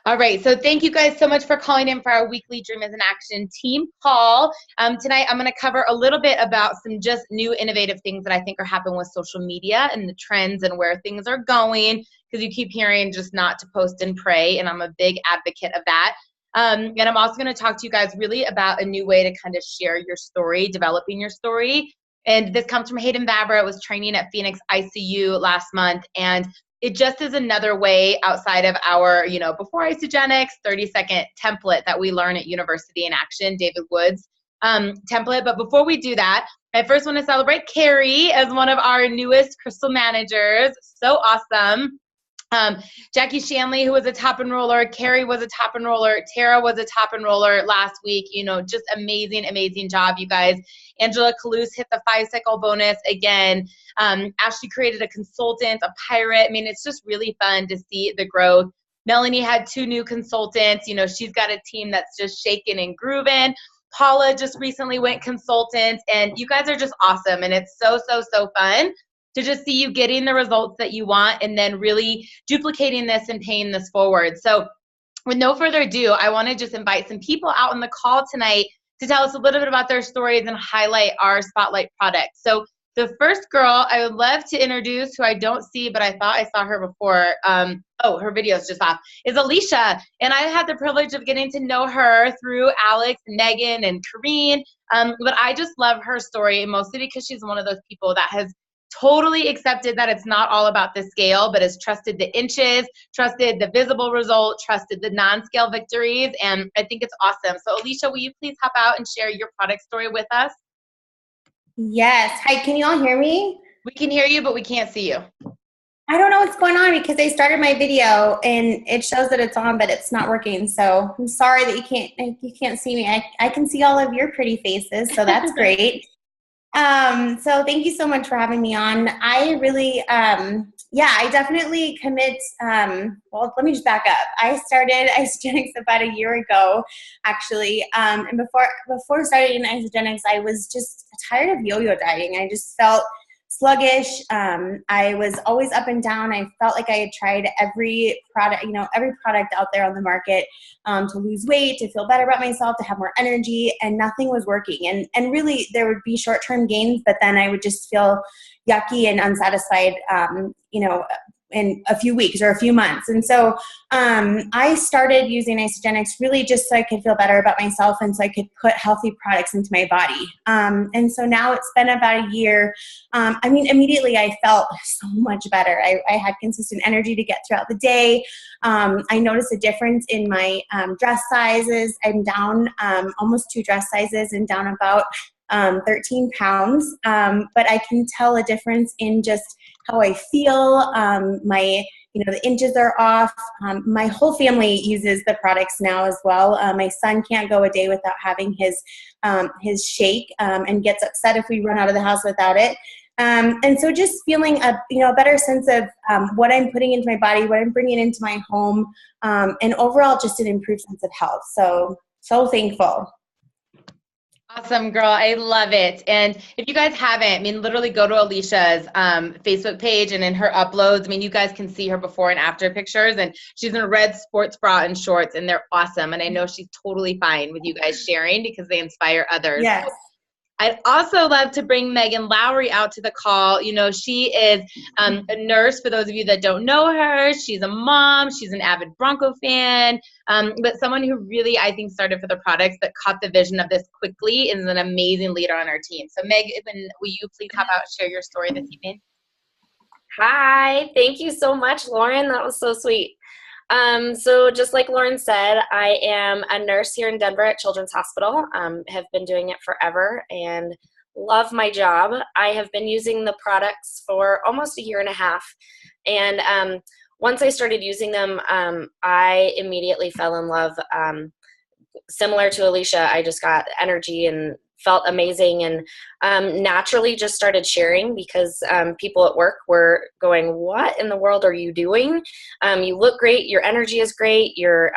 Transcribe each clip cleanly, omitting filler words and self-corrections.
All right. So thank you guys so much for calling in for our weekly Dream is in Action team call. Tonight, I'm going to cover a little bit about some just new innovative things that I think are happening with social media and the trends and where things are going, because you keep hearing just not to post and pray, and I'm a big advocate of that. And I'm also going to talk to you guys really about a new way to kind of share your story, developing your story. And this comes from Hayden Vavra. It was training at Phoenix ICU last month. And it just is another way outside of our, before Isagenix 30-second template that we learn at University in Action, David Wood's template. But before we do that, I first want to celebrate Carrie as one of our newest Crystal managers. So awesome. Jackie Shanley, who was a top enroller, Carrie was a top enroller, Tara was a top enroller last week. Just amazing job, you guys. Angela Kalous hit the 5-cycle bonus again. Ashley created a consultant, a pirate. I mean, it's just really fun to see the growth. Melanie had 2 new consultants. She's got a team that's just shaking and grooving. Paula just recently went consultant, and you guys are just awesome. And it's so fun to just see you getting the results that you want and then really duplicating this and paying this forward. So with no further ado, I want to just invite some people out on the call tonight to tell us a little bit about their stories and highlight our spotlight product. So the first girl I would love to introduce, who I don't see, but I thought I saw her before. Her video is just off, is Alicia. And I had the privilege of getting to know her through Alex, Megan, and Kareen. But I just love her story, mostly because she's one of those people that has totally accepted that it's not all about the scale, but has trusted the inches, trusted the visible result, trusted the non-scale victories, and I think it's awesome. So Alicia, will you please hop out and share your product story with us? Yes. Hi, can you all hear me? We can hear you, but we can't see you. I don't know what's going on because I started my video and it shows that it's on, but it's not working. So I'm sorry that you can't see me. I can see all of your pretty faces, so that's great. So thank you so much for having me on. I really, I definitely commit, well, let me just back up. I started Isagenix about a year ago, actually. And before starting Isagenix, I was just tired of yo-yo dieting. I just felt sluggish. I was always up and down. I felt like I had tried every product out there on the market to lose weight, to feel better about myself, to have more energy, and nothing was working. And really, there would be short-term gains, but then I would just feel yucky and unsatisfied, in a few weeks or a few months. And so I started using Isagenix really just so I could feel better about myself and so I could put healthy products into my body. And so now it's been about a year. Immediately I felt so much better. I had consistent energy to get throughout the day. I noticed a difference in my dress sizes. I'm down almost 2 dress sizes and down about 13 pounds. But I can tell a difference in just how I feel. The inches are off. My whole family uses the products now as well. My son can't go a day without having his shake and gets upset if we run out of the house without it. And so just feeling a better sense of what I'm putting into my body, what I'm bringing into my home, and overall just an improved sense of health. So thankful. Awesome, girl. I love it. And if you guys haven't, literally go to Alicia's Facebook page, and in her uploads, you guys can see her before and after pictures, and she's in a red sports bra and shorts, and they're awesome. And I know she's totally fine with you guys sharing because they inspire others. Yes. So I'd also love to bring Megan Lowry out to the call. She is a nurse, for those of you that don't know her. She's a mom. She's an avid Bronco fan, but someone who really, I think, started for the products but caught the vision of this quickly, is an amazing leader on our team. So Megan, will you please hop out and share your story this evening? Hi. Thank you so much, Lauren. That was so sweet. So just like Lauren said, I am a nurse here in Denver at Children's Hospital. Have been doing it forever and love my job. I have been using the products for almost a year and a half. And once I started using them, I immediately fell in love. Similar to Alicia, I just got energy and felt amazing, and naturally just started sharing because people at work were going, what in the world are you doing? You look great. Your energy is great. You're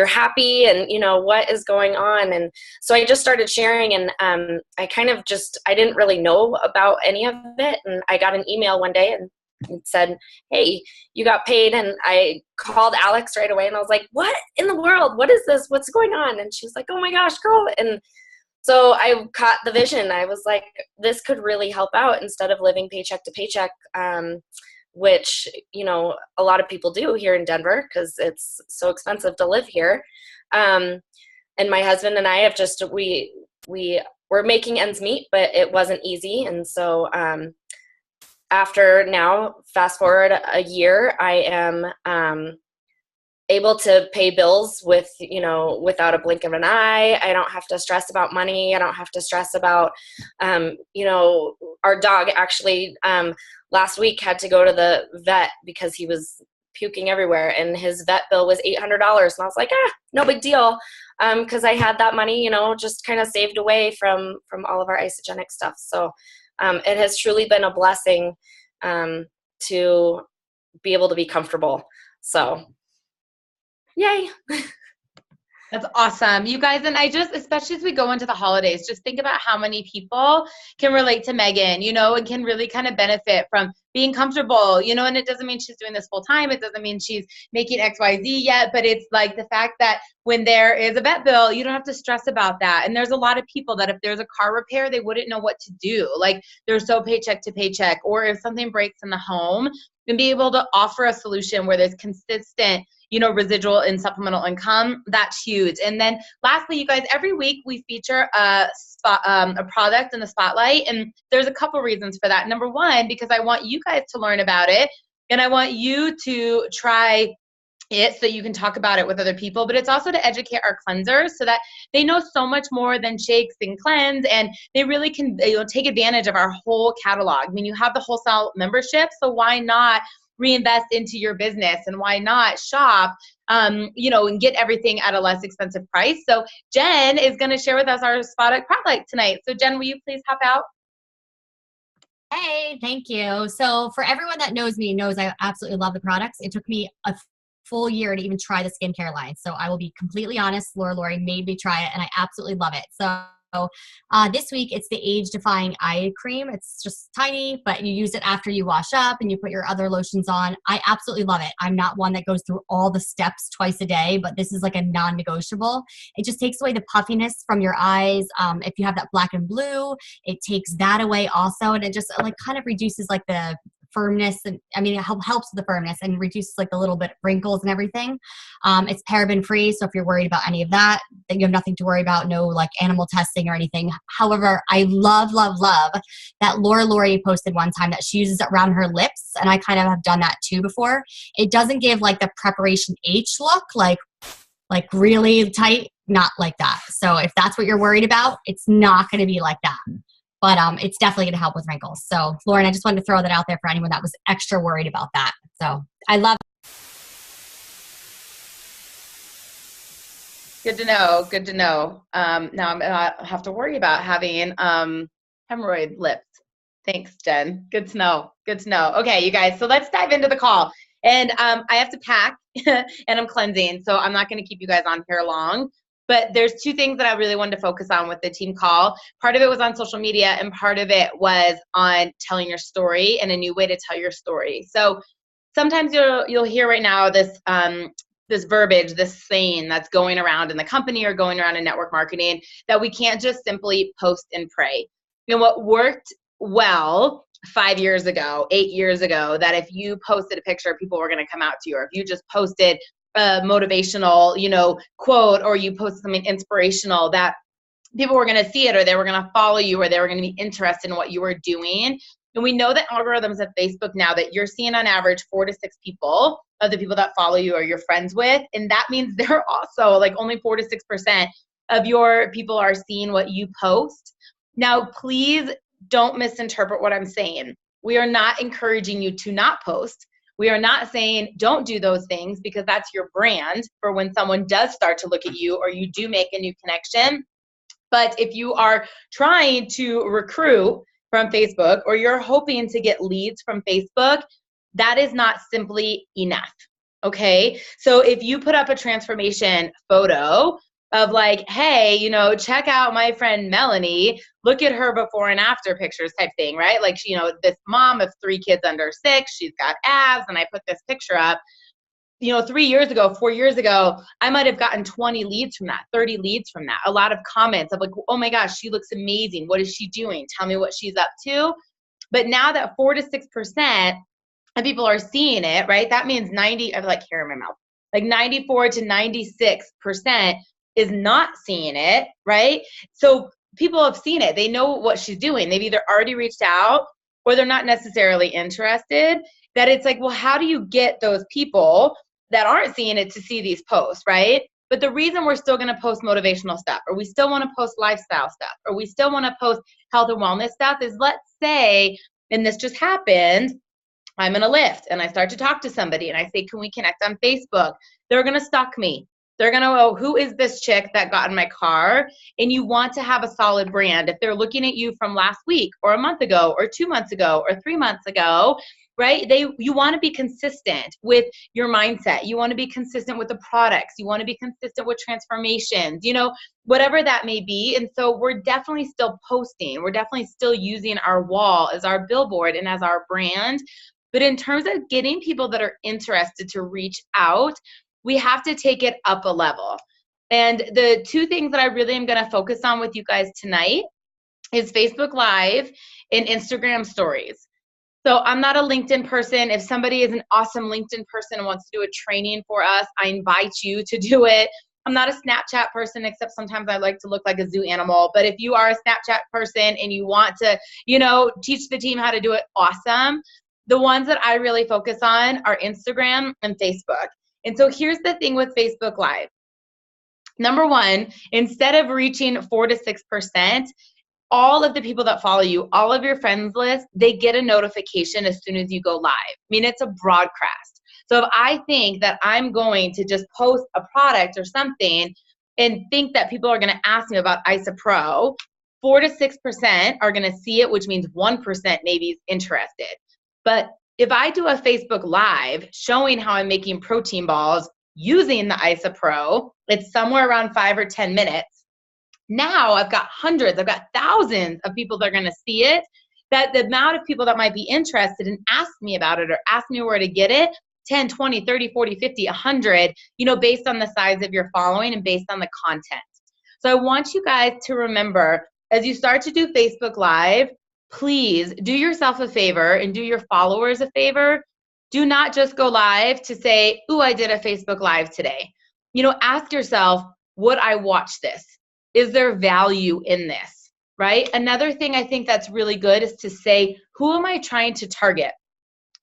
happy, and what is going on? And so I just started sharing, and I didn't really know about any of it. And I got an email one day, and it said, hey, you got paid. And I called Alex right away and I was like, what in the world? What is this? What's going on? And she was like, oh my gosh, girl. And so I caught the vision. I was like, this could really help out instead of living paycheck to paycheck, which, you know, a lot of people do here in Denver because it's so expensive to live here. And my husband and I have just, we were making ends meet, but it wasn't easy. And so after now, fast forward a year, I am able to pay bills with, you know, without a blink of an eye. I don't have to stress about money. I don't have to stress about, you know, our dog actually last week had to go to the vet because he was puking everywhere, and his vet bill was $800. And I was like, no big deal. Cause I had that money, you know, just kind of saved away from all of our Isagenix stuff. So it has truly been a blessing to be able to be comfortable. So yay. That's awesome. You guys, and I just, especially as we go into the holidays, just think about how many people can relate to Megan, you know, and can really kind of benefit from being comfortable, you know, and it doesn't mean she's doing this full time. It doesn't mean she's making XYZ yet, but it's like the fact that when there is a vet bill, you don't have to stress about that. And there's a lot of people that if there's a car repair, they wouldn't know what to do. Like they're so paycheck to paycheck, or if something breaks in the home, and be able to offer a solution where there's consistent, you know, residual and supplemental income, that's huge. And then lastly, you guys, every week we feature a product in the spotlight, and there's a couple reasons for that. Number one, because I want you guys to learn about it, and I want you to try it so you can talk about it with other people, but it's also to educate our cleansers so that they know so much more than shakes and cleanse, and they really can, you know, take advantage of our whole catalog. I mean, you have the wholesale membership, so why not reinvest into your business, and why not shop, you know, and get everything at a less expensive price? So Jen is going to share with us our spotlight tonight. So Jen, will you please hop out? Hey, thank you. So for everyone that knows me, knows I absolutely love the products. It took me a full year to even try the skincare line. So I will be completely honest, Laura Lori made me try it and I absolutely love it. So this week it's the Age Defying Eye Cream. It's just tiny, but you use it after you wash up and you put your other lotions on. I absolutely love it. I'm not one that goes through all the steps twice a day, but this is like a non-negotiable. It just takes away the puffiness from your eyes. If you have that black and blue, it takes that away also. And it just like kind of reduces like the firmness, and I mean, it helps with the firmness and reduces like a little bit of wrinkles and everything. It's paraben free, so if you're worried about any of that, then you have nothing to worry about. No like animal testing or anything. However, I love that Laura Lori posted one time that she uses it around her lips, and I kind of have done that too before. It doesn't give like the preparation H look, like really tight, not like that. So if that's what you're worried about, it's not going to be like that. But it's definitely going to help with wrinkles. So, Lauren, I just wanted to throw that out there for anyone that was extra worried about that. So, I love it. Good to know. Good to know. Now I'm going to have to worry about having hemorrhoid lips. Thanks, Jen. Good to know. Good to know. Okay, you guys. So let's dive into the call. And I have to pack and I'm cleansing. So I'm not going to keep you guys on here long. But there's two things that I really wanted to focus on with the team call. Part of it was on social media, and part of it was on telling your story and a new way to tell your story. So sometimes you'll hear right now this this verbiage, this saying that's going around in the company or going around in network marketing, that we can't just simply post and pray. You know, what worked well 5 years ago, 8 years ago, that if you posted a picture, people were going to come out to you, or if you just posted a motivational, you know, quote, or you posted something inspirational, that people were going to see it, or they were going to follow you, or they were going to be interested in what you were doing. And we know that algorithms at Facebook now, that you're seeing on average 4 to 6 people of the people that follow you or you're friends with. And that means they're also like only 4 to 6% of your people are seeing what you post. Now, please don't misinterpret what I'm saying. We are not encouraging you to not post. We are not saying don't do those things, because that's your brand for when someone does start to look at you or you do make a new connection. But if you are trying to recruit from Facebook, or you're hoping to get leads from Facebook, that is not simply enough. Okay. So if you put up a transformation photo of like, hey, you know, check out my friend Melanie, look at her before and after pictures type thing, right? Like, you know, this mom of 3 kids under 6, she's got abs, and I put this picture up. You know, 3 years ago, 4 years ago, I might have gotten 20 leads from that, 30 leads from that, a lot of comments of like, oh my gosh, she looks amazing. What is she doing? Tell me what she's up to. But now that 4 to 6% of people are seeing it, right? That means 90, I have like hair in my mouth, like 94 to 96% is not seeing it, right? So people have seen it. They know what she's doing. They've either already reached out or they're not necessarily interested. That it's like, well, how do you get those people that aren't seeing it to see these posts, right? But the reason we're still going to post motivational stuff, or we still want to post lifestyle stuff, or we still want to post health and wellness stuff is, let's say, and this just happened, I'm in a Lyft and I start to talk to somebody and I say, can we connect on Facebook? They're going to stalk me. They're going to go, who is this chick that got in my car? And you want to have a solid brand. If they're looking at you from last week or a month ago or 2 months ago or 3 months ago, right? You want to be consistent with your mindset. You want to be consistent with the products. You want to be consistent with transformations, you know, whatever that may be. And so we're definitely still posting. We're definitely still using our wall as our billboard and as our brand. But in terms of getting people that are interested to reach out, we have to take it up a level. And the 2 things that I really am going to focus on with you guys tonight is Facebook Live and Instagram Stories. So I'm not a LinkedIn person. If somebody is an awesome LinkedIn person and wants to do a training for us, I invite you to do it. I'm not a Snapchat person, except sometimes I like to look like a zoo animal. But if you are a Snapchat person and you want to, you know, teach the team how to do it, awesome. The ones that I really focus on are Instagram and Facebook. And so here's the thing with Facebook Live. Number 1, instead of reaching 4 to 6%, all of the people that follow you, all of your friends list, they get a notification as soon as you go live. I mean, it's a broadcast. So if I think that I'm going to just post a product or something and think that people are going to ask me about IsaPro, 4 to 6% are going to see it, which means 1% maybe is interested. But if I do a Facebook Live showing how I'm making protein balls using the IsaPro, it's somewhere around 5 or 10 minutes. Now I've got hundreds, I've got thousands of people that are going to see it, that the amount of people that might be interested and ask me about it or ask me where to get it, 10, 20, 30, 40, 50, 100, you know, based on the size of your following and based on the content. So I want you guys to remember, as you start to do Facebook Live, please do yourself a favor and do your followers a favor. Do not just go live to say, ooh, I did a Facebook Live today. You know, ask yourself, would I watch this? Is there value in this, right? Another thing I think that's really good is to say, who am I trying to target?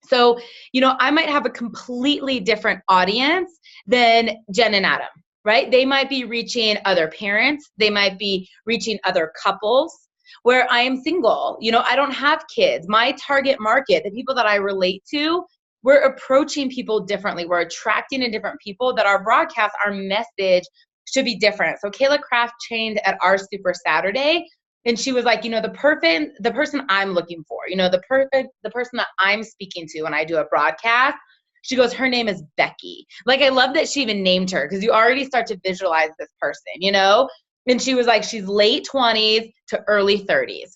So, you know, I might have a completely different audience than Jen and Adam, right? They might be reaching other parents. They might be reaching other couples. Where I am single, you know, I don't have kids. My target market, the people that I relate to, we're approaching people differently. We're attracting in different people that our broadcast, our message should be different. So Kayla Kraft trained at our Super Saturday, and she was like, you know, the person I'm looking for, you know, the person that I'm speaking to when I do a broadcast, she goes, her name is Becky. Like, I love that she even named her, because you already start to visualize this person, you know? And she was like, she's late 20s to early 30s.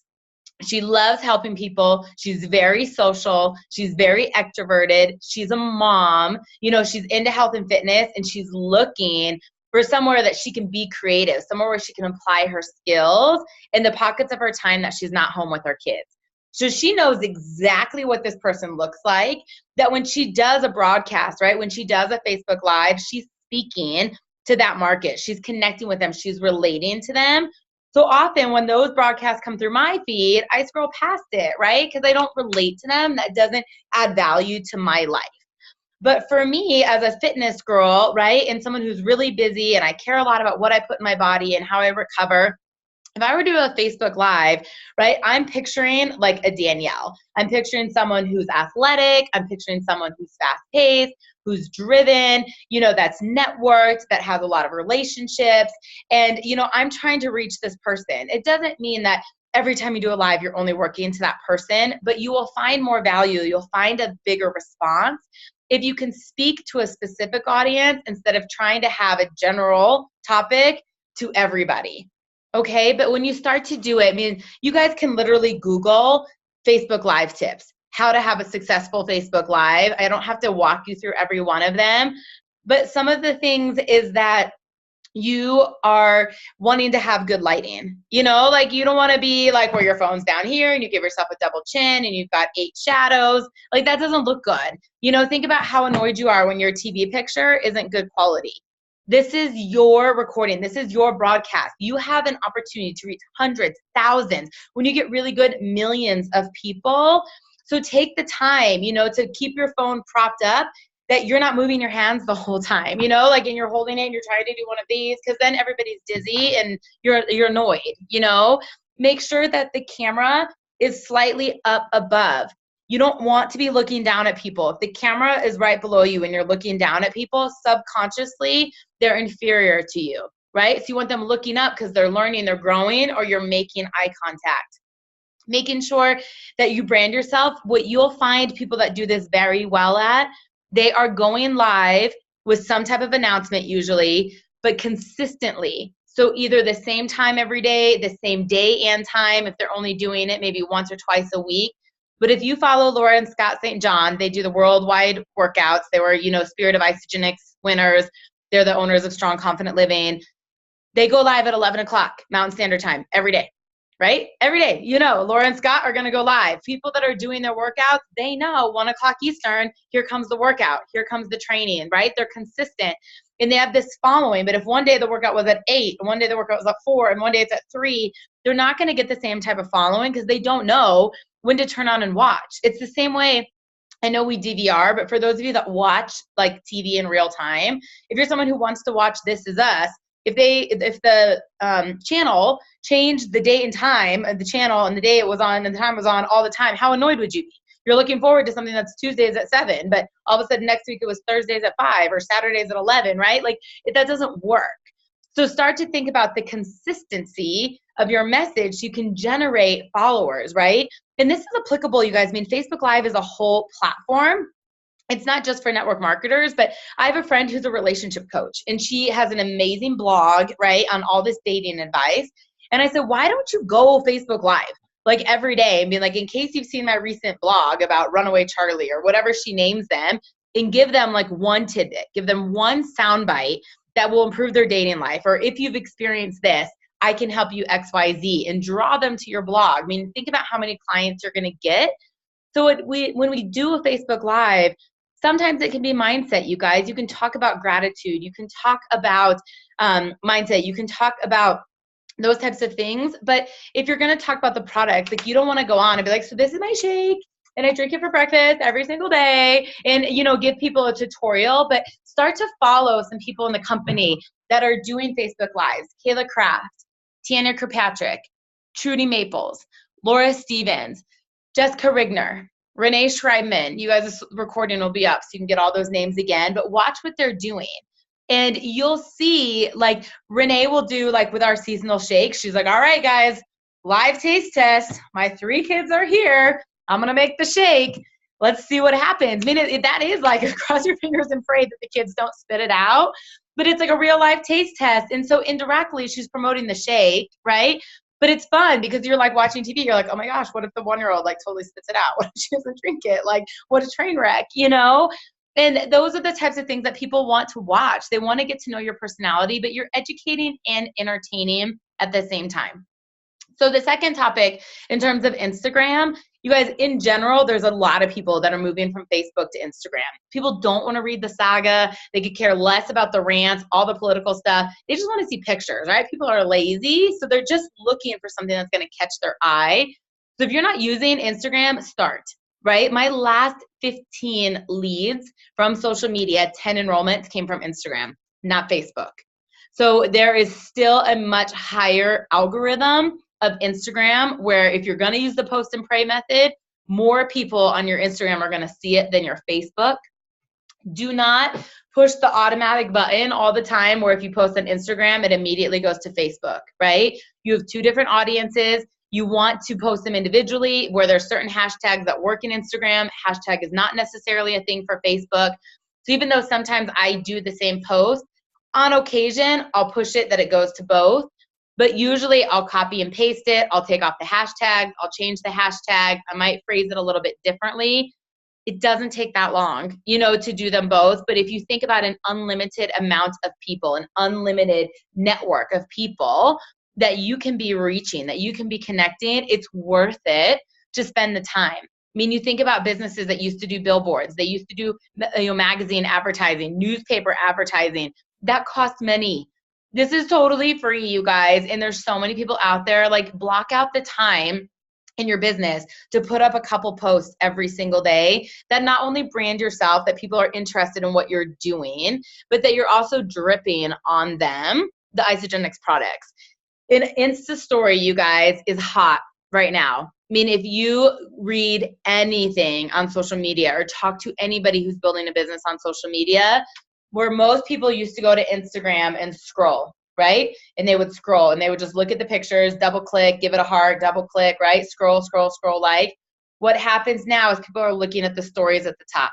She loves helping people. She's very social. She's very extroverted. She's a mom. You know, she's into health and fitness, and she's looking for somewhere that she can be creative, somewhere where she can apply her skills in the pockets of her time that she's not home with her kids. So she knows exactly what this person looks like, that when she does a broadcast, right, when she does a Facebook Live, she's speaking to that market. She's connecting with them. She's relating to them. So often when those broadcasts come through my feed, I scroll past it, right? Because I don't relate to them. That doesn't add value to my life. But for me as a fitness girl, right, and someone who's really busy and I care a lot about what I put in my body and how I recover, if I were to do a Facebook Live, right, I'm picturing like a Danielle. I'm picturing someone who's athletic. I'm picturing someone who's fast-paced, who's driven, you know, that's networked, that has a lot of relationships. And, you know, I'm trying to reach this person. It doesn't mean that every time you do a live, you're only working to that person, but you will find more value. You'll find a bigger response if you can speak to a specific audience instead of trying to have a general topic to everybody. Okay. But when you start to do it, I mean, you guys can literally Google Facebook Live tips, how to have a successful Facebook Live. I don't have to walk you through every one of them, but some of the things is that you are wanting to have good lighting, you know, like you don't want to be like where your phone's down here and you give yourself a double chin and you've got 8 shadows. Like that doesn't look good. You know, think about how annoyed you are when your TV picture isn't good quality. This is your recording. This is your broadcast. You have an opportunity to reach hundreds, thousands, when you get really good, millions of people. So take the time, you know, to keep your phone propped up, that you're not moving your hands the whole time, you know, like, and you're holding it and you're trying to do one of these, because then everybody's dizzy and you're annoyed, you know. Make sure that the camera is slightly up above. You don't want to be looking down at people. If the camera is right below you and you're looking down at people, subconsciously, they're inferior to you, right? So you want them looking up because they're learning, they're growing, or you're making eye contact. Making sure that you brand yourself. What you'll find people that do this very well at, they are going live with some type of announcement usually, but consistently. So either the same time every day, the same day and time, if they're only doing it maybe once or twice a week. But if you follow Laura and Scott St. John, they do the worldwide workouts. They were, you know, Spirit of Isagenix winners. They're the owners of Strong Confident Living. They go live at 11 o'clock Mountain Standard Time every day. Right? Every day, you know, Laura and Scott are going to go live. People that are doing their workouts, they know 1 o'clock Eastern, here comes the workout, here comes the training, right? They're consistent and they have this following. But if one day the workout was at 8, and one day the workout was at 4, and one day it's at 3, they're not going to get the same type of following because they don't know when to turn on and watch. It's the same way. I know we DVR, but for those of you that watch like TV in real time, if you're someone who wants to watch This Is Us, if the channel changed the date and time of the channel and the day it was on and the time was on all the time, how annoyed would you be? You're looking forward to something that's Tuesdays at 7, but all of a sudden next week it was Thursdays at 5 or Saturdays at 11, right? Like that doesn't work. So start to think about the consistency of your message so you can generate followers, right? And this is applicable, you guys. I mean, Facebook Live is a whole platform. It's not just for network marketers, but I have a friend who's a relationship coach and she has an amazing blog, right, on all this dating advice. And I said, why don't you go Facebook Live like every day and be like, in case you've seen my recent blog about Runaway Charlie or whatever she names them, and give them like one tidbit, give them one soundbite that will improve their dating life. Or if you've experienced this, I can help you XYZ, and draw them to your blog. I mean, think about how many clients you're going to get. So when we do a Facebook Live, sometimes it can be mindset, you guys. You can talk about gratitude. You can talk about mindset. You can talk about those types of things. But if you're going to talk about the product, like you don't want to go on and be like, so this is my shake and I drink it for breakfast every single day, and, you know, give people a tutorial. But start to follow some people in the company that are doing Facebook Lives. Kayla Kraft, Tanya Kirkpatrick, Trudy Maples, Laura Stevens, Jessica Rigner, Renee Schreibman. You guys' recording will be up so you can get all those names again, but watch what they're doing. And you'll see, like, Renee will do, like, with our seasonal shakes, she's like, all right, guys, live taste test. My 3 kids are here. I'm going to make the shake. Let's see what happens. I mean, that is like, cross your fingers and pray that the kids don't spit it out, but it's like a real life taste test. And so indirectly, she's promoting the shake, right? But it's fun because you're like watching TV. You're like, oh my gosh, what if the 1-year-old like totally spits it out? What if she doesn't drink it? Like, what a train wreck, you know? And those are the types of things that people want to watch. They want to get to know your personality, but you're educating and entertaining at the same time. So the second topic in terms of Instagram, you guys, in general, there's a lot of people that are moving from Facebook to Instagram. People don't want to read the saga. They could care less about the rants, all the political stuff. They just want to see pictures, right? People are lazy, so they're just looking for something that's going to catch their eye. So if you're not using Instagram, start, right? My last 15 leads from social media, 10 enrollments came from Instagram, not Facebook. So there is still a much higher algorithm of Instagram, where if you're going to use the post and pray method, more people on your Instagram are going to see it than your Facebook. Do not push the automatic button all the time where if you post on Instagram, it immediately goes to Facebook, right? You have 2 different audiences. You want to post them individually where there's certain hashtags that work in Instagram. Hashtag is not necessarily a thing for Facebook. So even though sometimes I do the same post, On occasion, I'll push it that it goes to both, but usually I'll copy and paste it. I'll take off the hashtag. I'll change the hashtag. I might phrase it a little bit differently. It doesn't take that long, to do them both. But if you think about an unlimited amount of people, an unlimited network of people that you can be reaching, that you can be connecting, it's worth it to spend the time. I mean, you think about businesses that used to do billboards, they used to do magazine advertising, newspaper advertising. That costs money. This is totally free, you guys. And there's so many people out there, like block out the time in your business to put up a couple posts every single day that not only brand yourself, that people are interested in what you're doing, but that you're also dripping on them, the Isagenix products. An Insta story, you guys, is hot right now. I mean, if you read anything on social media or talk to anybody who's building a business on social media, where most people used to go to Instagram and scroll, right? And they would scroll and they would just look at the pictures, double click, give it a heart, double click, right? Scroll, scroll, scroll, like. What happens now is people are looking at the stories at the top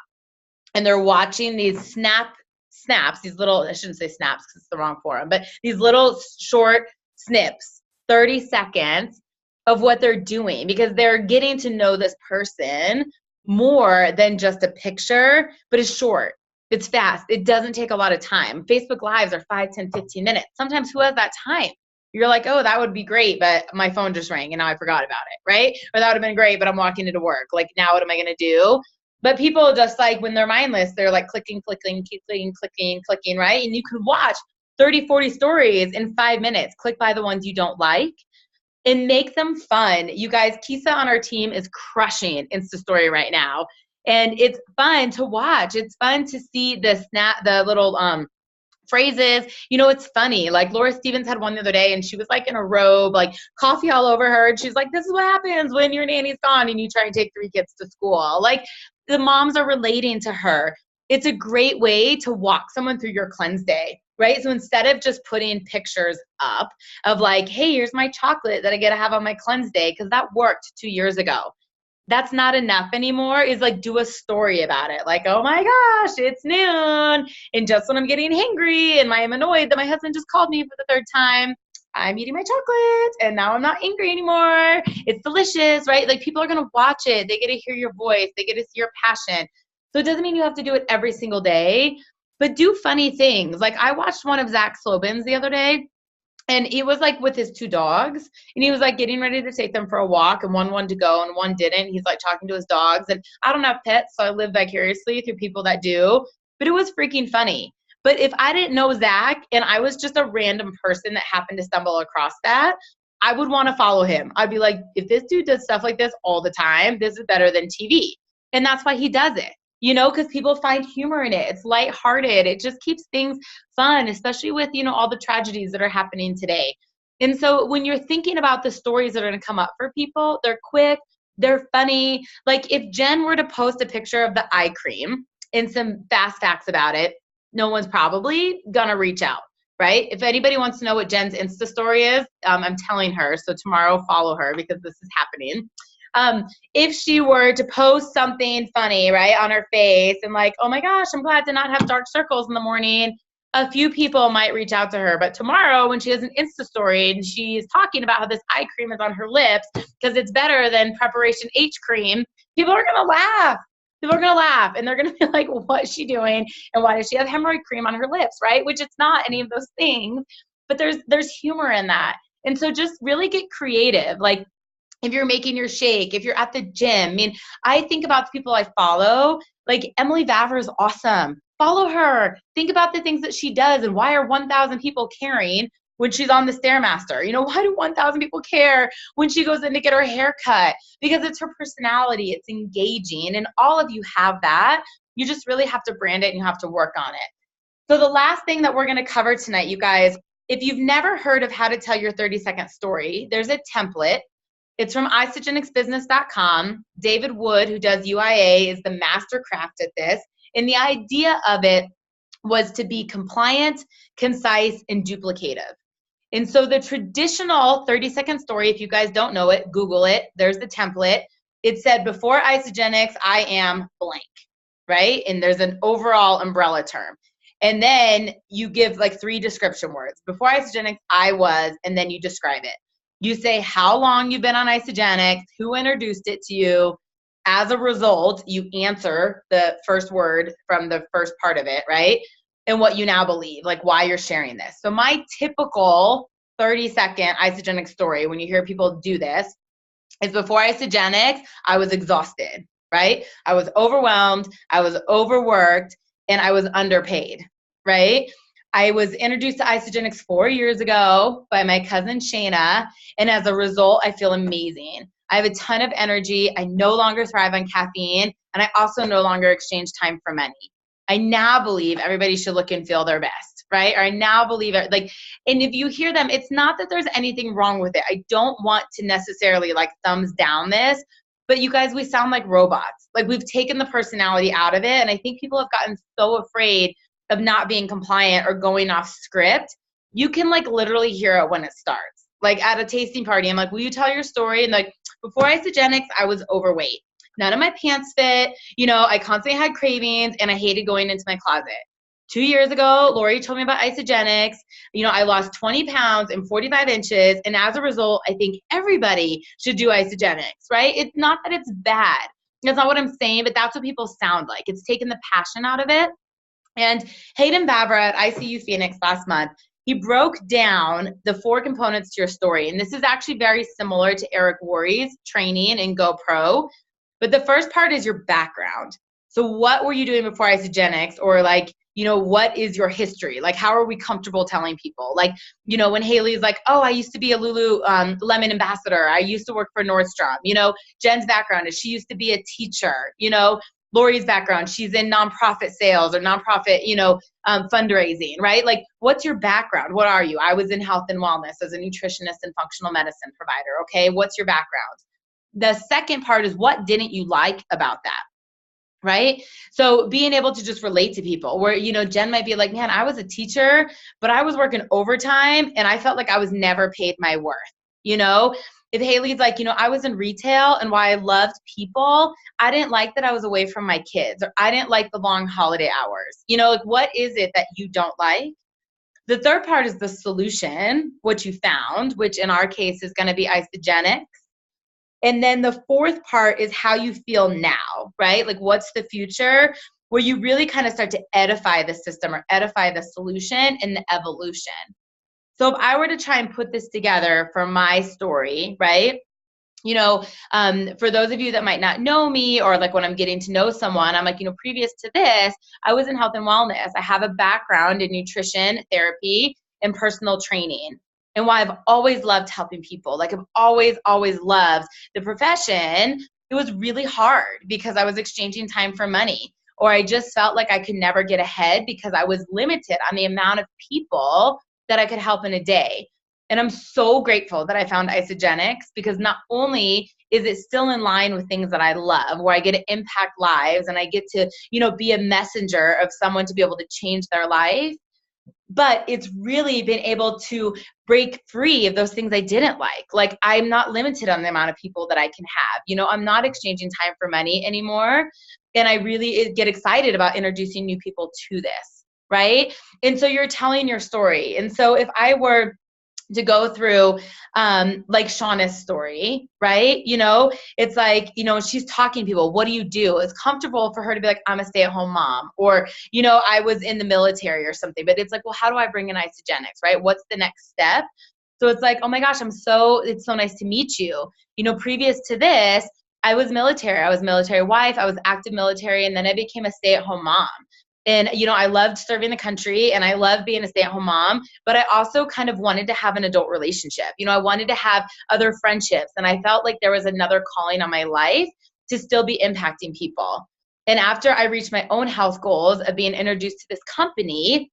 and they're watching these snaps, these little, I shouldn't say snaps because it's the wrong forum, but these little short snips, 30 seconds of what they're doing, because they're getting to know this person more than just a picture, but it's short. It's fast. It doesn't take a lot of time. Facebook Lives are 5, 10, 15 minutes. Sometimes who has that time? You're like, oh, that would be great, but my phone just rang and now I forgot about it, right? Or that would have been great, but I'm walking into work. Like, now what am I going to do? But people just like, when they're mindless, they're like clicking, right? And you can watch 30, 40 stories in 5 minutes. Click by the ones you don't like and make them fun. You guys, Kisa on our team is crushing Insta Story right now. And it's fun to watch. It's fun to see the little phrases. It's funny. Like Laura Stevens had one the other day and she was like in a robe, like coffee all over her. And she's like, this is what happens when your nanny's gone and you try and take 3 kids to school. Like the moms are relating to her. It's a great way to walk someone through your cleanse day, right? So instead of just putting pictures up of like, hey, here's my chocolate that I get to have on my cleanse day, because that worked 2 years ago. That's not enough anymore, is like do a story about it. Like, oh my gosh, it's noon. And just when I'm getting hangry and I'm annoyed that my husband just called me for the 3rd time, I'm eating my chocolate and now I'm not angry anymore. It's delicious, right? Like people are going to watch it. They get to hear your voice. They get to see your passion. So it doesn't mean you have to do it every single day, but do funny things. Like I watched one of Zach Slobin's the other day. And he was like with his 2 dogs and he was like getting ready to take them for a walk and one wanted to go and one didn't. He's like talking to his dogs, and I don't have pets, so I live vicariously through people that do, but it was freaking funny. But if I didn't know Zach and I was just a random person that happened to stumble across that, I would want to follow him. I'd be like, if this dude does stuff like this all the time, this is better than TV. And that's why he does it. Because people find humor in it. It's lighthearted. It just keeps things fun, especially with, all the tragedies that are happening today. And so when you're thinking about the stories that are going to come up for people, they're quick, they're funny. Like if Jen were to post a picture of the eye cream and some fast facts about it, no one's probably going to reach out, right? If anybody wants to know what Jen's Insta story is, I'm telling her. So tomorrow, follow her because this is happening. If she were to post something funny, right, on her face and like, oh my gosh, I'm glad to not have dark circles in the morning, a few people might reach out to her. But tomorrow when she has an Insta story and she's talking about how this eye cream is on her lips because it's better than Preparation H cream, people are going to laugh. People are going to laugh and they're going to be like, what's she doing? And why does she have hemorrhoid cream on her lips, right? Which it's not any of those things, but there's humor in that. And so just really get creative. Like, if you're making your shake, if you're at the gym. I mean, I think about the people I follow, like Emily Vavra is awesome. Follow her. Think about the things that she does and why are 1,000 people caring when she's on the Stairmaster? Why do 1,000 people care when she goes in to get her hair cut? Because it's her personality. It's engaging. And all of you have that. You just really have to brand it and you have to work on it. So the last thing that we're going to cover tonight, you guys, if you've never heard of how to tell your 30-second story, there's a template. It's from isagenixbusiness.com. David Wood, who does UIA, is the master craft at this. And the idea of it was to be compliant, concise, and duplicative. And so the traditional 30-second story, if you guys don't know it, Google it. There's the template. It said, before Isagenix, I am blank, right? And there's an overall umbrella term. And then you give like 3 description words. Before Isagenix, I was, and then you describe it. You say how long you've been on Isagenix, who introduced it to you. As a result, you answer the first word from the first part of it, right? And what you now believe, like why you're sharing this. So my typical 30-second Isagenix story, when you hear people do this, is before Isagenix, I was exhausted, right? I was overwhelmed, I was overworked, and I was underpaid, right? I was introduced to Isagenix 4 years ago by my cousin Shayna, and as a result, I feel amazing. I have a ton of energy. I no longer thrive on caffeine, and I also no longer exchange time for money. I now believe everybody should look and feel their best, right? Or I now believe it, like, and if you hear them, it's not that there's anything wrong with it. I don't want to necessarily like thumbs down this, but you guys, we sound like robots. Like we've taken the personality out of it. And I think people have gotten so afraid of not being compliant or going off script. You can like literally hear it when it starts. Like at a tasting party, I'm like, will you tell your story? And like, before Isagenix, I was overweight. None of my pants fit. You know, I constantly had cravings and I hated going into my closet. 2 years ago, Lori told me about Isagenix. You know, I lost 20 pounds and 45 inches. And as a result, I think everybody should do Isagenix, right? It's not that it's bad. That's not what I'm saying, but that's what people sound like. It's taken the passion out of it. And Hayden Vavra at ICU Phoenix last month, he broke down the 4 components to your story. And this is actually very similar to Eric Worre's training in GoPro. But the first part is your background. So what were you doing before Isagenix? Or like, you know, what is your history? Like, how are we comfortable telling people? Like, you know, when Haley's like, oh, I used to be a Lululemon ambassador. I used to work for Nordstrom. You know, Jen's background is she used to be a teacher. You know, Lori's background, she's in nonprofit sales or nonprofit, you know, fundraising, right? Like, what's your background? What are you? I was in health and wellness as a nutritionist and functional medicine provider. Okay, what's your background? The second part is what didn't you like about that? Right? So being able to just relate to people where, you know, Jen might be like, man, I was a teacher, but I was working overtime and I felt like I was never paid my worth. You know, if Haley's like, you know, I was in retail and why I loved people, I didn't like that I was away from my kids, or I didn't like the long holiday hours. You know, like what is it that you don't like? The third part is the solution, what you found, which in our case is going to be Isagenix. And then the fourth part is how you feel now, right? Like what's the future, where you really kind of start to edify the system or edify the solution and the evolution. So if I were to try and put this together for my story, right? You know, for those of you that might not know me, or like when I'm getting to know someone, I'm like, you know, previous to this, I was in health and wellness. I have a background in nutrition, therapy, and personal training. And why I've always loved helping people. Like I've always loved the profession. It was really hard because I was exchanging time for money, or I just felt like I could never get ahead because I was limited on the amount of people that I could help in a day. And I'm so grateful that I found Isagenix, because not only is it still in line with things that I love, where I get to impact lives and I get to, you know, be a messenger of someone to be able to change their life, but it's really been able to break free of those things I didn't like. Like I'm not limited on the amount of people that I can have. You know, I'm not exchanging time for money anymore. And I really get excited about introducing new people to this, right? And so you're telling your story. And so if I were to go through like Shauna's story, right? You know, it's like, you know, she's talking to people, what do you do? It's comfortable for her to be like, I'm a stay-at-home mom, or, you know, I was in the military or something, but it's like, well, how do I bring in Isagenix, right? What's the next step? So it's like, oh my gosh, it's so nice to meet you. You know, previous to this, I was military. I was military wife. I was active military. And then I became a stay-at-home mom. And, you know, I loved serving the country and I loved being a stay-at-home mom, but I also kind of wanted to have an adult relationship. You know, I wanted to have other friendships, and I felt like there was another calling on my life to still be impacting people. And after I reached my own health goals of being introduced to this company,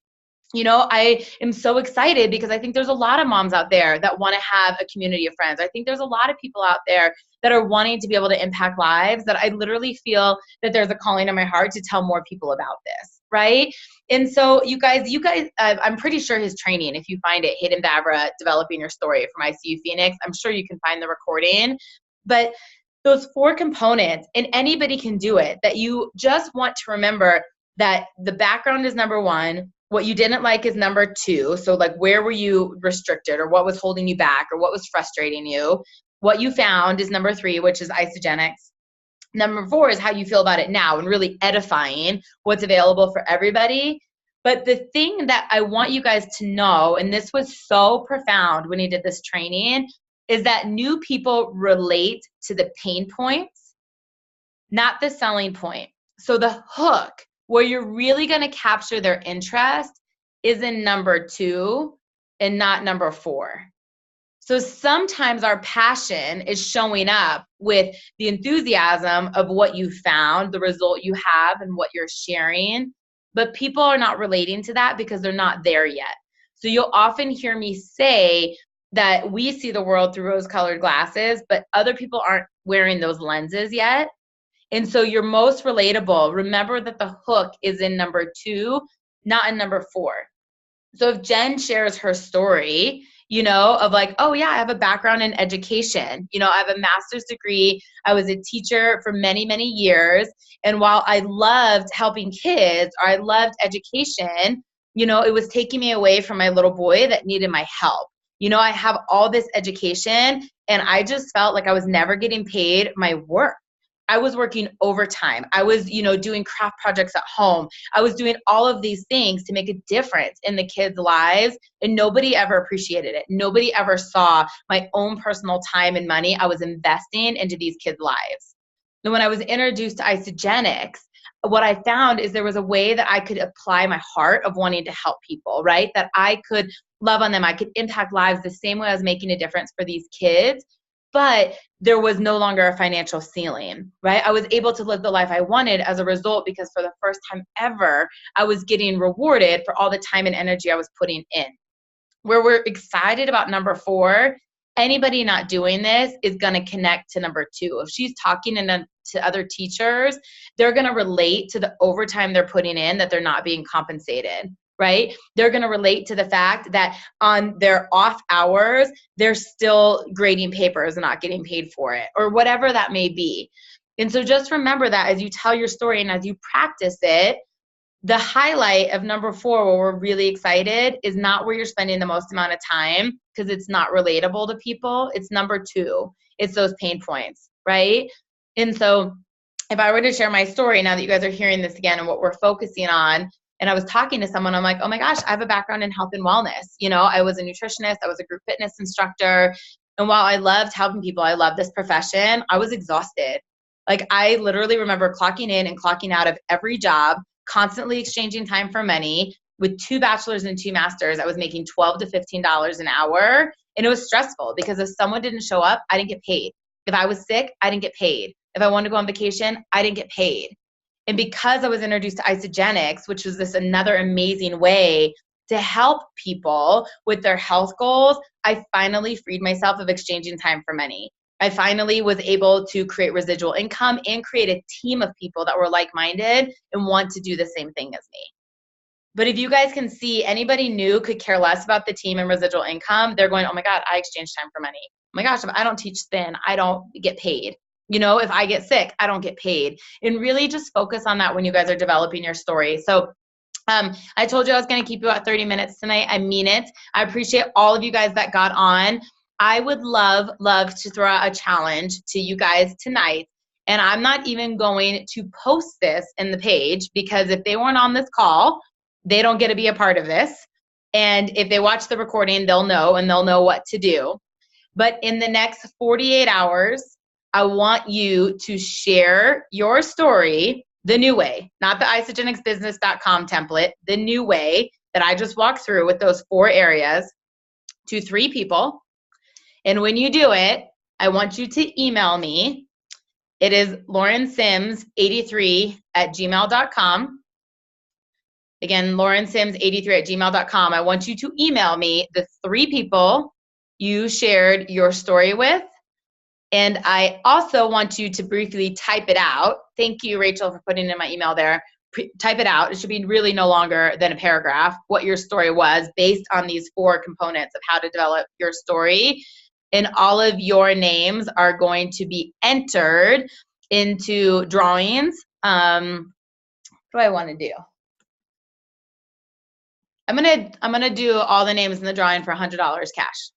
you know, I am so excited because I think there's a lot of moms out there that want to have a community of friends. I think there's a lot of people out there that are wanting to be able to impact lives, that I literally feel that there's a calling in my heart to tell more people about this, right? And so you guys, I'm pretty sure his training, if you find it, Hayden Vavra, Developing Your Story from ICU Phoenix, I'm sure you can find the recording. But those 4 components, and anybody can do it, that you just want to remember that the background is number 1. What you didn't like is number 2. So like, where were you restricted, or what was holding you back, or what was frustrating you? What you found is number 3, which is Isagenix. Number 4 is how you feel about it now, and really edifying what's available for everybody. But the thing that I want you guys to know, and this was so profound when you did this training, is that new people relate to the pain points, not the selling point. So the hook, where you're really going to capture their interest, is in number 2 and not number 4. So sometimes our passion is showing up with the enthusiasm of what you found, the result you have, and what you're sharing. But people are not relating to that because they're not there yet. So you'll often hear me say that we see the world through rose-colored glasses, but other people aren't wearing those lenses yet. And so you're most relatable. Remember that the hook is in number 2, not in number 4. So if Jen shares her story, of like, oh yeah, I have a background in education. I have a master's degree. I was a teacher for many, many years. And while I loved helping kids, or I loved education, it was taking me away from my little boy that needed my help. I have all this education, and I just felt like I was never getting paid my work. I was working overtime. I was, doing craft projects at home. I was doing all of these things to make a difference in the kids' lives, and nobody ever appreciated it. Nobody ever saw my own personal time and money I was investing into these kids' lives. And when I was introduced to Isagenix, what I found is there was a way that I could apply my heart of wanting to help people, right? That I could love on them. I could impact lives the same way I was making a difference for these kids. But there was no longer a financial ceiling, right? I was able to live the life I wanted as a result, because for the first time ever, I was getting rewarded for all the time and energy I was putting in. Where we're excited about number 4, anybody not doing this is going to connect to number 2. If she's talking to other teachers, they're going to relate to the overtime they're putting in, that they're not being compensated. Right? They're going to relate to the fact that on their off hours, they're still grading papers and not getting paid for it, or whatever that may be. And so just remember that as you tell your story and as you practice it, the highlight of number 4, where we're really excited, is not where you're spending the most amount of time, because it's not relatable to people. It's number 2. It's those pain points, right? And so if I were to share my story now that you guys are hearing this again and what we're focusing on, and I was talking to someone, I'm like, oh my gosh, I have a background in health and wellness. I was a nutritionist. I was a group fitness instructor. And while I loved helping people, I loved this profession, I was exhausted. Like, I literally remember clocking in and clocking out of every job, constantly exchanging time for money. With 2 bachelors and 2 masters, I was making $12 to $15 an hour. And it was stressful because if someone didn't show up, I didn't get paid. If I was sick, I didn't get paid. If I wanted to go on vacation, I didn't get paid. And because I was introduced to Isagenix, which was this another amazing way to help people with their health goals, I finally freed myself of exchanging time for money. I finally was able to create residual income and create a team of people that were like-minded and want to do the same thing as me. But if you guys can see, anybody new could care less about the team and residual income. They're going, oh my God, I exchange time for money. Oh my gosh, if I don't teach spin, I don't get paid. If I get sick, I don't get paid. And really just focus on that when you guys are developing your story. So I told you I was going to keep you at 30 minutes tonight. I mean it. I appreciate all of you guys that got on. I would love to throw out a challenge to you guys tonight. And I'm not even going to post this in the page, because if they weren't on this call, they don't get to be a part of this. And if they watch the recording, they'll know, and they'll know what to do. But in the next 48 hours, I want you to share your story the new way, not the isagenixbusiness.com template, the new way that I just walked through with those 4 areas, to 3 people. And when you do it, I want you to email me. It is laurensims83@gmail.com. Again, laurensims83@gmail.com. I want you to email me the 3 people you shared your story with. And I also want you to briefly type it out. Thank you, Rachel, for putting in my email there. Type it out. It should be really no longer than a paragraph, what your story was based on these 4 components of how to develop your story. And all of your names are going to be entered into drawings. What do I want to do? I'm gonna do all the names in the drawing for $100 cash.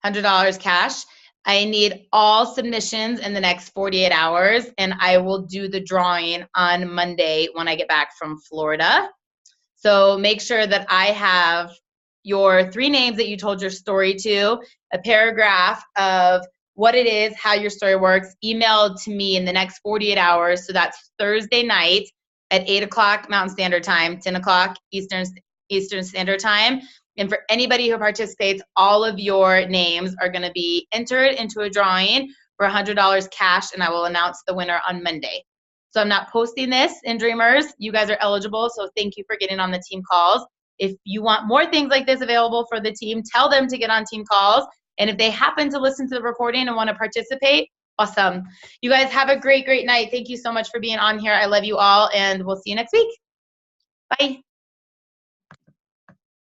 $100 cash. I need all submissions in the next 48 hours, and I will do the drawing on Monday when I get back from Florida. So make sure that I have your 3 names that you told your story to, a paragraph of what it is, how your story works, emailed to me in the next 48 hours. So that's Thursday night at 8 o'clock Mountain Standard Time, 10 o'clock Eastern Standard Time. And for anybody who participates, all of your names are going to be entered into a drawing for $100 cash, and I will announce the winner on Monday. So I'm not posting this in Dreamers. You guys are eligible, so thank you for getting on the team calls. If you want more things like this available for the team, tell them to get on team calls. And if they happen to listen to the recording and want to participate, awesome. You guys have a great, great night. Thank you so much for being on here. I love you all, and we'll see you next week. Bye.